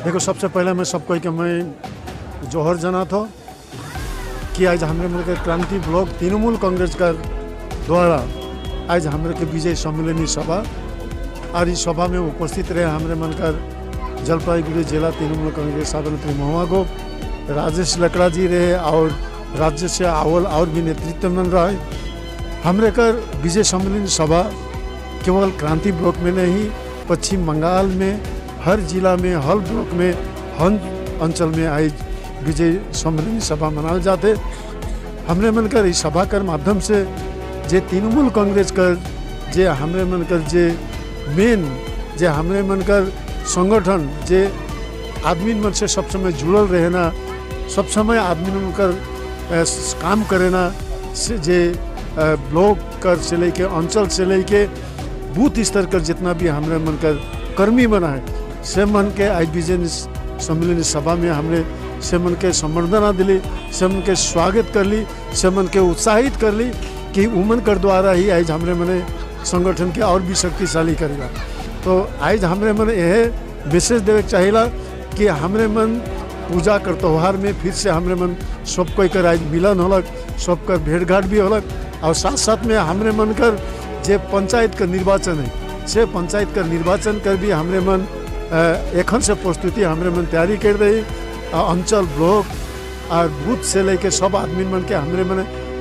देखो, सबसे पहले मैं सबको कि मैं जोहर जना था कि आज हमारे मुल्क क्रांति ब्लॉक तृणमूल कांग्रेस का द्वारा आज हमारे के विजय सम्मेलनी सभा और इस सभा में उपस्थित रहे हमारे मनकर जलपाईगुड़ी जिला तृणमूल कांग्रेस सभापति महुआ को राजेश लकड़ा जी रहे और राज्य से अव्वल और भी नेतृत्व में रहे। हमारे कर विजय सम्मेलनी सभा केवल क्रांति ब्लॉक में नहीं, पश्चिम बंगाल में हर जिला में, हर ब्लॉक में, हर अंचल में आज विजय सम्मेलनी सभा मनाए जाते। हमने मनकर इस सभा कर माध्यम से जे तृणमूल कांग्रेस कर जे हमरे मनकर जे मेन जे हमरे मनकर संगठन जे आदमी मन से सब समय जुड़ल रहे ना, सब समय आदमी मनकर काम करे ना, जे ब्लॉक कर से लेके अंचल से लेके बूथ स्तर कर जितना भी हमरे मनकर कर्मी बना है से मन के आज विजय सम्मेलनी सभा में हमने से मन के संबर्धना दिली, से मन के स्वागत कर ली, से मन के उत्साहित कर ली कि उमन कर द्वारा ही आज हमरे मने संगठन के और भी शक्तिशाली करेगा। तो आज हमरे मन यह मैसेज देवे चाहिए कि हमरे मन पूजा कर त्यौहार में फिर से हमरे मन सब कोई कर आज मिलन होलक, सबकर भेंट घाट भी होलक और साथ साथ में हमरे मन कर जे पंचायत का निर्वाचन है से पंचायत का निर्वाचन कर भी हमरे मन एखन से प्रस्तुति हमरे मन तैयारी कर रही। अंचल ब्लॉक और बूथ से लेके सब आदमी मन के हमरे मन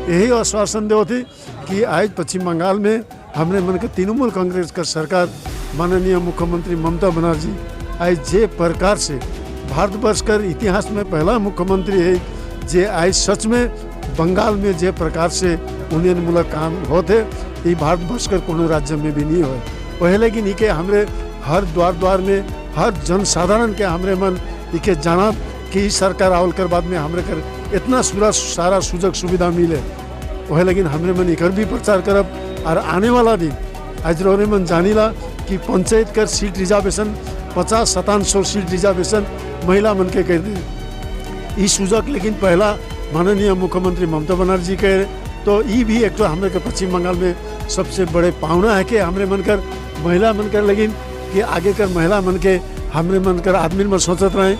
यही आश्वासन दे थी कि आज पश्चिम बंगाल में हमरे मन के तृणमूल कांग्रेस का सरकार माननीय मुख्यमंत्री ममता बनर्जी आज जे प्रकार से भारतवर्ष का इतिहास में पहला मुख्यमंत्री है जे आज सच में बंगाल में जे प्रकार से उन्नयनमूलक काम होते ये भारतवर्ष का कोनो राज्य में भी नहीं हो पहले कि नहीं के हमरे हर द्वार में हर जनसाधारण के हमरे मन इके जाना कि इस सरकार आवल कर बाद में हमरे कर इतना सारा सुजग सुविधा मिले वह, लेकिन हमरे मन इकर भी प्रचार करब और आने वाला दिन आज रोने मन जानीला कि पंचायत कर सीट रिजर्वेशन 50-57 सीट रिजर्वेशन महिला मन के कर दे इस सुजग। लेकिन पहला माननीय मुख्यमंत्री ममता बनर्जी के तो ये भी एक तो हमारे पश्चिम बंगाल में सबसे बड़े पावना है कि हमरे मन कर महिला मन कर, लेकिन कि आगे कर महिला मन के हमरे मन कर आदमी मन सोचत रहे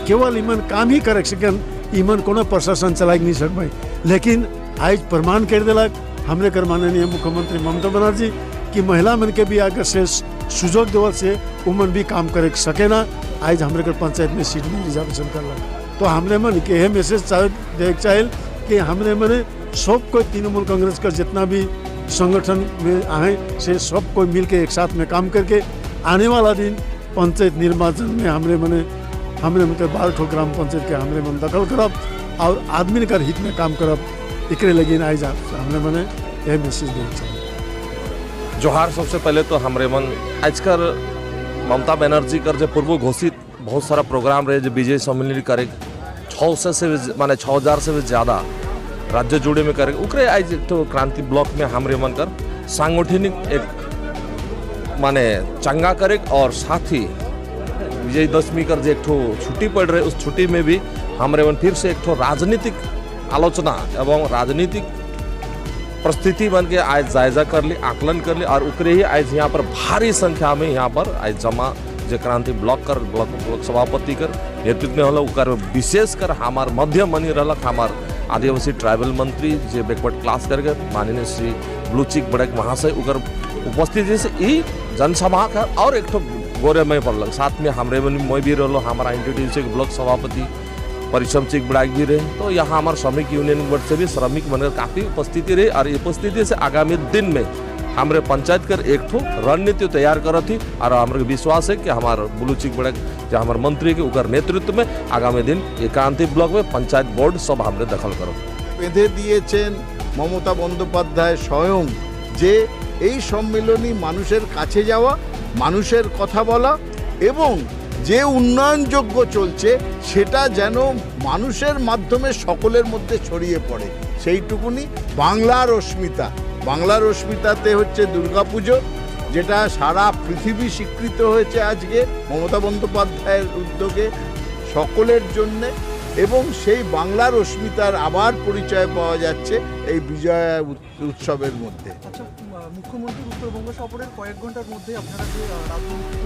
केवल इमन काम ही कर सकन, इमन कोनो प्रशासन चला नहीं सकते, लेकिन आज प्रमाण कर दिलक हमरे कर माननीय मुख्यमंत्री ममता बनर्जी कि महिला मन के भी अगर से सुजोग देवल से उमन भी काम कर सके ना। आज हमरे कर पंचायत में सीट में रिजर्वेशन कर तो हमरे मन के यह मैसेज देख चाहिए कि हमरे मन सब कोई तृणमूल कांग्रेस का जितना भी संगठन में आए से सब कोई मिल के एक साथ में काम करके आने वाला दिन पंचायत निर्वाचन में हमरे मन के 12 ग्राम पंचायत के हमरे मन दखल करब और आदमी कर हित में काम करब, एकरे लगी आज हमरे मन यह मैसेज देना चाहिए। जोहार। सबसे पहले तो हमरे मन आजकल ममता बनर्जी कर जो पूर्व घोषित बहुत सारा प्रोग्राम रहे जो विजय सम्मेलन करे 600 से माने 6000 से भी ज़्यादा राज्य जुड़े में करे उकरे आज तो क्रांति ब्लॉक में हमरे मन कर सांगठनिक एक माने चंगा करे और साथ ही विजयदशमी कर जो एक छुट्टी पड़ रहे उस छुट्टी में भी हमरे मन फिर से एक राजनीतिक आलोचना एवं राजनीतिक परिस्थिति बन के आज जायजा कर ली, आकलन कर ली और उकरे ही आज यहाँ पर भारी संख्या में यहाँ पर आज जमा जो क्रांति ब्लॉक कर ब्लॉक सभापति कर नेतृत्व में होल उकर विशेष कर हमार मध्य मनी रहलक हमार आदिवासी ट्राइबल मंत्री जो बैकवर्ड क्लास करके माननीय श्री ब्लूचिक बड़क महाशय उकर उपस्थिति से ई जनसभा का और एक गौरवमय पड़ल। साथ में हमरे मैं भी रहो हमारा इंटीट्यूट ब्लॉक सभापति परिश्रम चिक बड़ाक भी रहे। तो यहाँ हमारे श्रमिक यूनियन बोर्ड से भी श्रमिक बनकर काफ़ी उपस्थिति रही और उपस्थिति से आगामी दिन में हमारे पंचायत कर एक रणनीति तैयार कर थी और हमारे विश्वास है कि हमारे ब्लूचिक बड़क जो हमारे मंत्री के उकर नेतृत्व में आगामी दिन ये क्रांति ब्लॉक में पंचायत बोर्ड सब हमारे दखल करो बेঁধে দিয়েছেন মমতা বন্দ্যোপাধ্যায় স্বয়ং যে এই সম্মেলনী মানুষের কাছে যাওয়া, মানুষের কথা বলা এবং যে উন্নয়নযোগ্য চলছে সেটা যেন মানুষের মাধ্যমে সকলের মধ্যে ছড়িয়ে পড়ে সেইটুকুনি। বাংলার অস্মিতাতে হচ্ছে দুর্গাপুজো যেটা সারা পৃথিবী স্বীকৃত হয়েছে আজকে মমতা বন্দ্যোপাধ্যায়ের উদ্যোগে সকলের জন্যে এবং সেই বাংলার অস্মিতার আবার পরিচয় পাওয়া যাচ্ছে এই বিজয়া উৎসবের মধ্যে। মুখ্যমন্ত্রী উত্তরবঙ্গ সফরের কয়েক ঘন্টার মধ্যে আপনারা যে রাজনৈতিক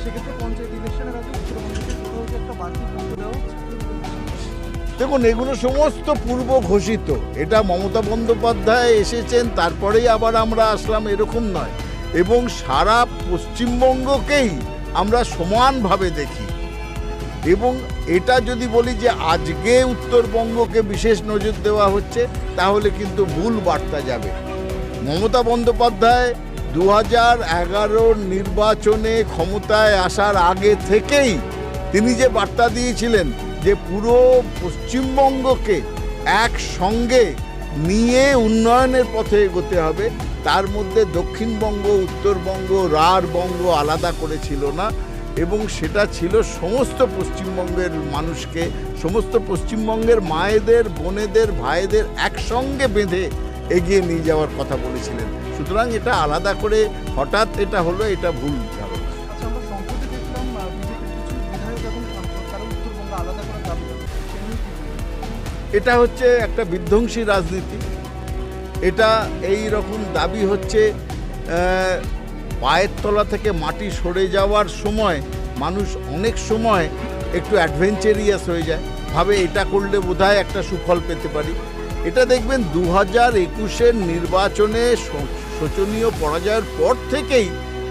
সেক্ষেত্রে পঞ্চায়েত ইলেকশনের আগে উত্তরবঙ্গকে কোথাও কি একটা বাড়তি গুরুত্ব দেওয়া হচ্ছে? দেখুন, এগুলো সমস্ত পূর্ব ঘোষিত। এটা মমতা বন্দ্যোপাধ্যায় এসেছেন তারপরেই আবার আমরা আসলাম এরকম নয়, এবং সারা পশ্চিমবঙ্গকেই আমরা সমানভাবে দেখি। এবং এটা যদি বলি যে আজকে উত্তরবঙ্গকে বিশেষ নজর দেওয়া হচ্ছে, তাহলে কিন্তু ভুল বার্তা যাবে। মমতা বন্দ্যোপাধ্যায় 2011 নির্বাচনে ক্ষমতায় আসার আগে থেকেই তিনি যে বার্তা দিয়েছিলেন যে পুরো পশ্চিমবঙ্গকে একসঙ্গে নিয়ে উন্নয়নের পথে এগোতে হবে, তার মধ্যে দক্ষিণবঙ্গ, উত্তরবঙ্গ, রাঢ় বঙ্গ আলাদা করেছিল না, এবং সেটা ছিল সমস্ত পশ্চিমবঙ্গের মানুষকে, সমস্ত পশ্চিমবঙ্গের মায়েদের, বোনেদের, ভাইদের একসঙ্গে বেঁধে এগিয়ে নিয়ে যাওয়ার কথা বলেছিলেন। সুতরাং এটা আলাদা করে হঠাৎ এটা হলো, এটা ভুল ধারণা। আচ্ছা, আমরা সম্প্রতি দেখলাম বিজেপির কিছু বিধায়ক এবং সাংসদ তারা উত্তরবঙ্গ আলাদা করার দাবি জানাচ্ছে। সে নিয়ে কি বলবেন? এটা হচ্ছে একটা বিধ্বংসী রাজনীতি। এটা এই রকম দাবি হচ্ছে পায়ের তলা থেকে মাটি সরে যাওয়ার সময় মানুষ অনেক সময় একটু অ্যাডভেঞ্চারিয়াস হয়ে যায়, ভাবে এটা করলে বোধহয় একটা সুফল পেতে পারি। এটা দেখবেন 2021-এর নির্বাচনে শোচনীয় পরাজয়ের পর থেকেই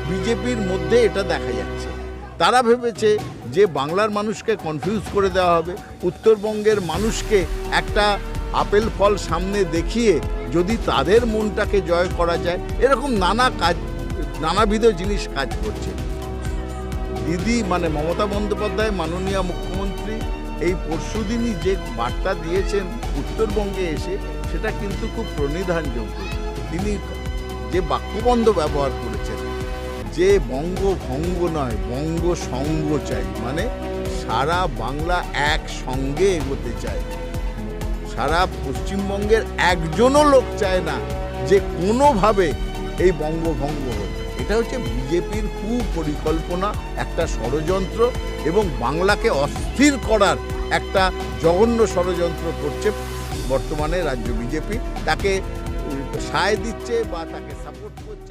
বিজেপির মধ্যে এটা দেখা যাচ্ছে। তারা ভেবেছে যে বাংলার মানুষকে কনফিউজ করে দেওয়া হবে, উত্তরবঙ্গের মানুষকে একটা আপেল ফল সামনে দেখিয়ে যদি তাদের মনটাকে জয় করা যায়, এরকম নানাবিধ জিনিস কাজ করছে। দিদি মানে মমতা বন্দ্যোপাধ্যায়, মাননীয় মুখ্যমন্ত্রী, এই পরশুদিনই যে বার্তা দিয়েছেন উত্তরবঙ্গে এসে, সেটা কিন্তু খুব প্রণিধানযোগ্য। তিনি যে বাক্যবন্ধ ব্যবহার করেছেন যে বঙ্গভঙ্গ নয়, বঙ্গ সঙ্গ চাই, মানে সারা বাংলা একসঙ্গে এগোতে চায়। সারা পশ্চিমবঙ্গের একজনও লোক চায় না যে কোনোভাবে এই বঙ্গভঙ্গ হোক। এটা হচ্ছে বিজেপির কুপরিকল্পনা, একটা ষড়যন্ত্র, এবং বাংলাকে অস্থির করার একটা জঘন্য ষড়যন্ত্র করছে বর্তমানে রাজ্য বিজেপি। তাকে সায় দিচ্ছে বা তাকে সাপোর্ট করছে।